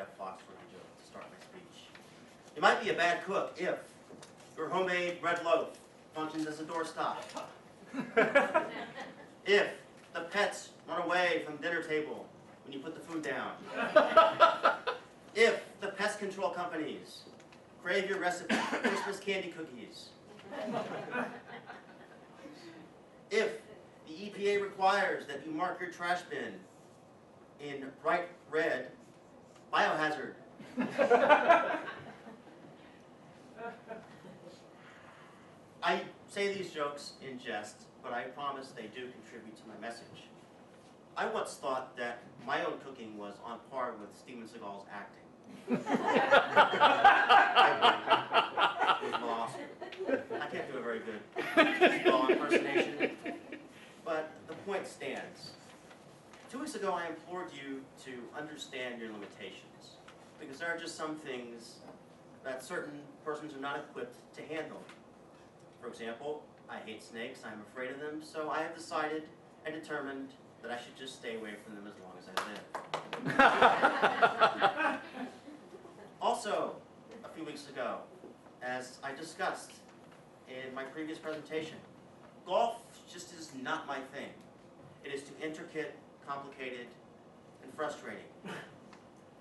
Jeff Foxworthy joke to start my speech. You might be a bad cook if your homemade bread loaf functions as a doorstop. If the pets run away from the dinner table when you put the food down. If the pest control companies crave your recipe for Christmas candy cookies. If the EPA requires that you mark your trash bin in bright red, biohazard. I say these jokes in jest, but I promise they do contribute to my message. I once thought that my own cooking was on par with Steven Seagal's acting. I can't do a very good Seagal impersonation, but the point stands. 2 weeks ago, I implored you to understand your limitations, because there are just some things that certain persons are not equipped to handle. For example, I hate snakes, I'm afraid of them, so I have decided and determined that I should just stay away from them as long as I live. Also, a few weeks ago, as I discussed in my previous presentation, golf just is not my thing. It is too intricate, complicated, and frustrating.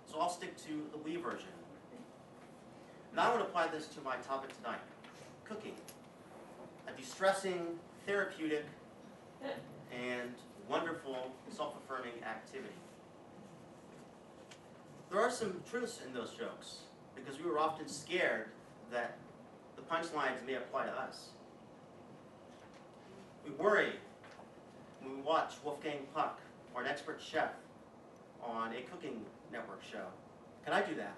So I'll stick to the Wii version. Now I want to apply this to my topic tonight, cooking. A distressing, therapeutic, and wonderful, self-affirming activity. There are some truths in those jokes, because we were often scared that the punchlines may apply to us. We worry when we watch Wolfgang Puck or an expert chef on a cooking network show. Can I do that?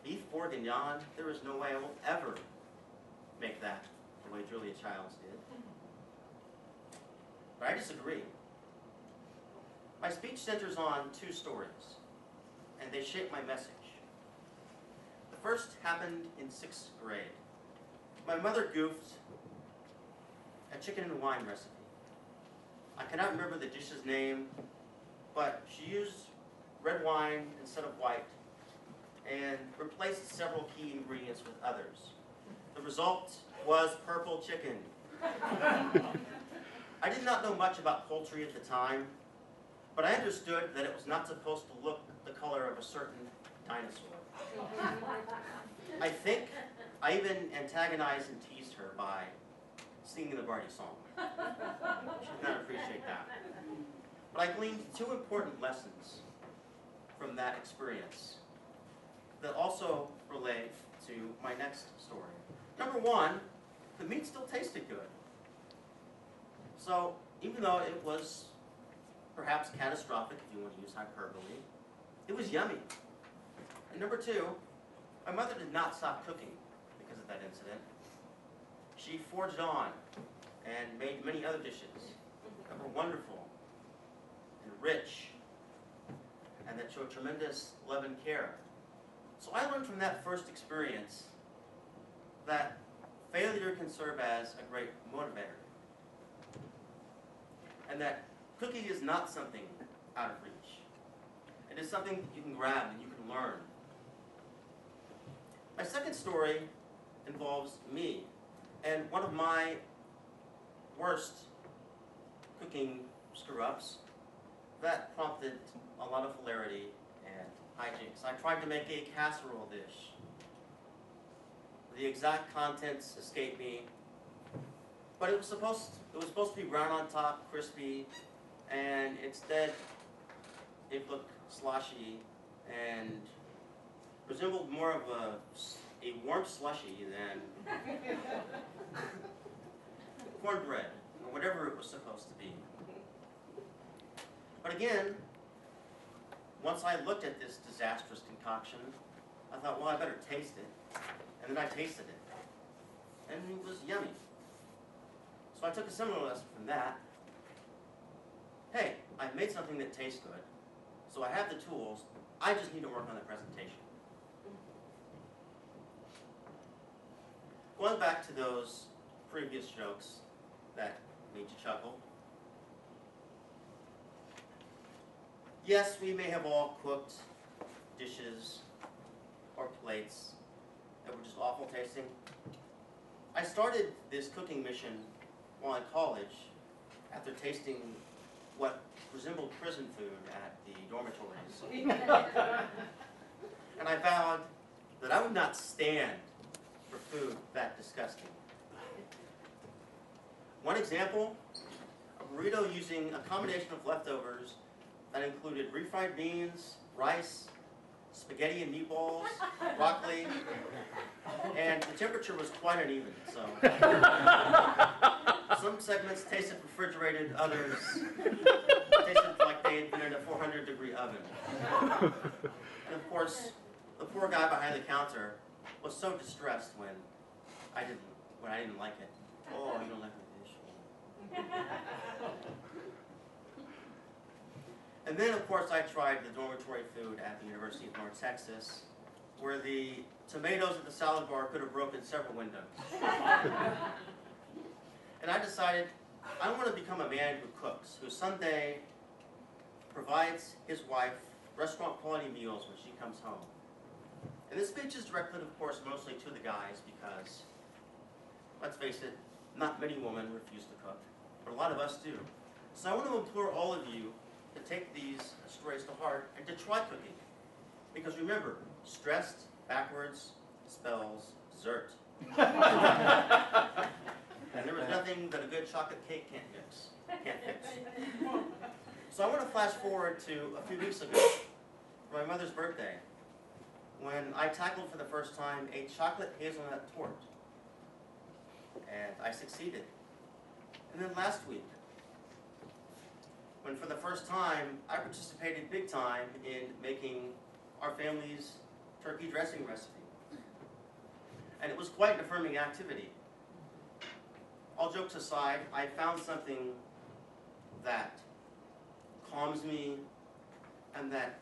Beef bourguignon? There is no way I will ever make that the way Julia Childs did. But I disagree. My speech centers on 2 stories, and they shape my message. The first happened in 6th grade. My mother goofed a chicken and wine recipe. I cannot remember the dish's name, but she used red wine instead of white and replaced several key ingredients with others. The result was purple chicken. I did not know much about poultry at the time, but I understood that it was not supposed to look the color of a certain dinosaur. I think I even antagonized and teased her by singing the Barney song. She did not appreciate that. But I gleaned 2 important lessons from that experience that also relate to my next story. Number 1, the meat still tasted good. So even though it was perhaps catastrophic, if you want to use hyperbole, it was yummy. And number 2, my mother did not stop cooking because of that incident. She forged on and made many other dishes that were wonderful and rich and that showed tremendous love and care. So I learned from that first experience that failure can serve as a great motivator, and that cooking is not something out of reach. It is something that you can grab and you can learn. My second story involves me and one of my worst cooking screw-ups that prompted a lot of hilarity and hijinks. I tried to make a casserole dish. The exact contents escaped me, but it was supposed to be brown on top, crispy, and instead it looked sloshy and resembled more of a warm slushy than cornbread or whatever it was supposed to be. But again, once I looked at this disastrous concoction, I thought, well, I better taste it. And then I tasted it. And it was yummy. So I took a similar lesson from that. Hey, I've made something that tastes good, so I have the tools, I just need to work on the presentation. Going back to those previous jokes that made you chuckle. Yes, we may have all cooked dishes or plates that were just awful tasting. I started this cooking mission while in college after tasting what resembled prison food at the dormitories. And I vowed that I would not stand for food that disgusting. One example, a burrito using a combination of leftovers that included refried beans, rice, spaghetti and meatballs, broccoli, and the temperature was quite uneven, so some segments tasted refrigerated, others tasted like they had been in a 400-degree oven. And of course, the poor guy behind the counter was so distressed when I didn't like it. Oh, you don't like my dish. And then, of course, I tried the dormitory food at the University of North Texas, where the tomatoes at the salad bar could have broken several windows. And I decided I want to become a man who cooks, who someday provides his wife restaurant-quality meals when she comes home. And this speech is directed, of course, mostly to the guys because, let's face it, not many women refuse to cook, but a lot of us do. So I want to implore all of you to take these stories to heart and to try cooking. Because remember, stressed backwards spells dessert. And there is nothing that a good chocolate cake can't fix. So I want to flash forward to a few weeks ago, for my mother's birthday, when I tackled for the first time a chocolate hazelnut tort. And I succeeded. And then last week, when for the first time I participated big time in making our family's turkey dressing recipe. And it was quite an affirming activity. All jokes aside, I found something that calms me and that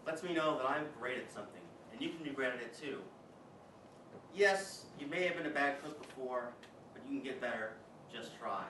lets me know that I'm great at something. And you can be great at it too. Yes, you may have been a bad cook before, but you can get better. Just try.